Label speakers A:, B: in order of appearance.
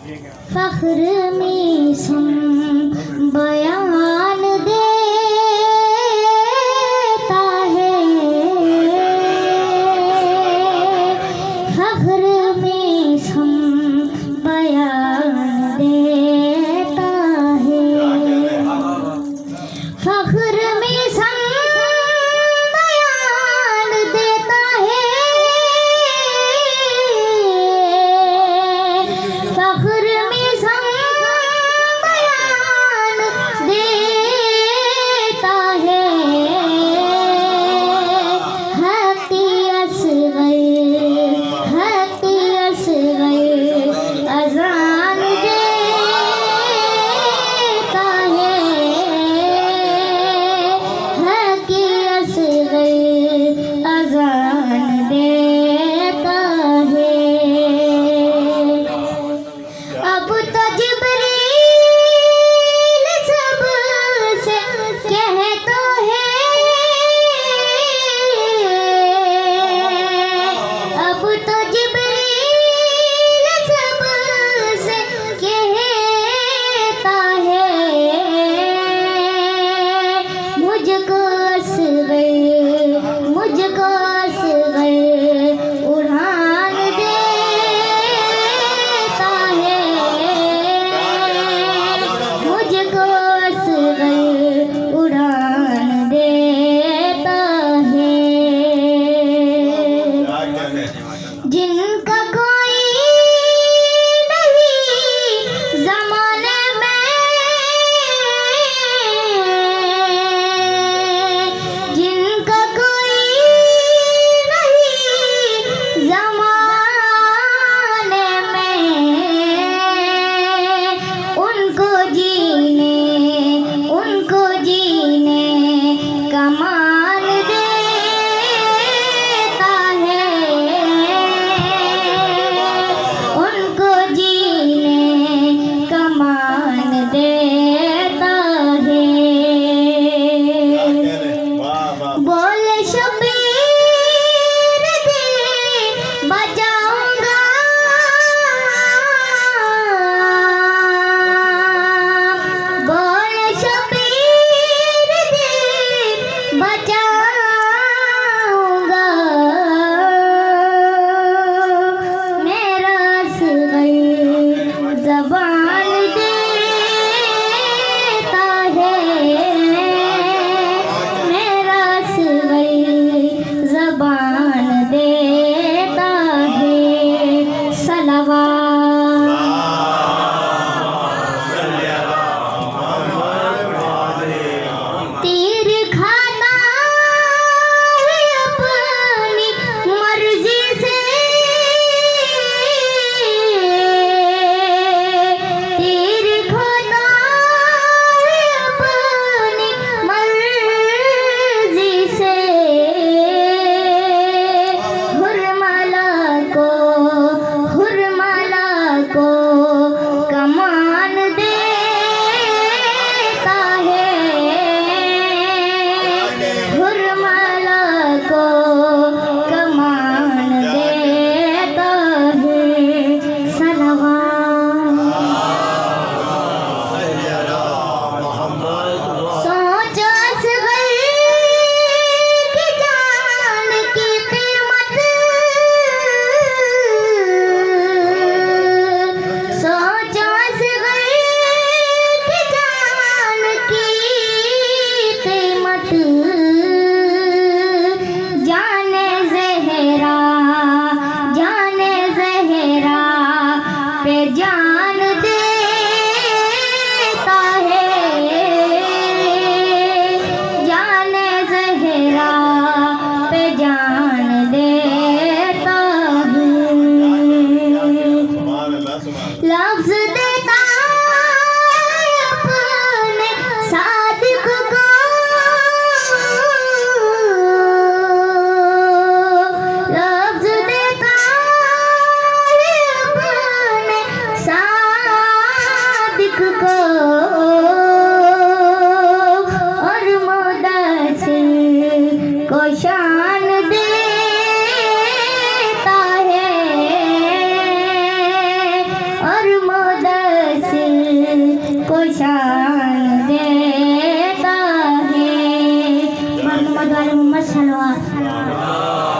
A: फख्र मिसम बयान देता है, फख्र मिसम बयान देता है, फख्र मिसम बयान देता है, फख्र मिसम बयान देता है, हकी असग़र अज़ान देता है, हकी असग़र अज़ान देता है। अब तो जिब्रील सबसे कहता है, अब तो जिब्रील सबसे कहता है, मुझको असग़र उड़ान देता है, मुझको असग़र उड़ान देता है, जिनका कोई नहीं ज़माने में, जिनका कोई नहीं ज़माने में, उनको जीने का मान देता है, उनको जीने का मान देता है। बोले शबीर दिल बजाऊंगा, बोले शबीर दिल बजाऊंगा, मेरा असग़र ज़बान देता है, मेरा असग़र ज़बान देता है। सलावत तीर खाता है अपनी मर्जी से, तीर खाता है अपनी मर्जी से, हुरमाला को कमान देता है, हुरमाला को कमान देता है। सलावत सोचो असग़र की जान की कीमत, सोचो असग़र की जान की कीमत, जाने ज़हरा पे जान देता है, जाने ज़हरा पे जान देता है, लफ्ज़ देता है अपने सादिक़ को, लफ्ज़ देता है अपने सादिक़ को, और मुंतज़िर को शान देता है, और शान देता है। मोहम्मद वाले मोहम्मद सल्लल्लाहु अलैहि वसल्लम।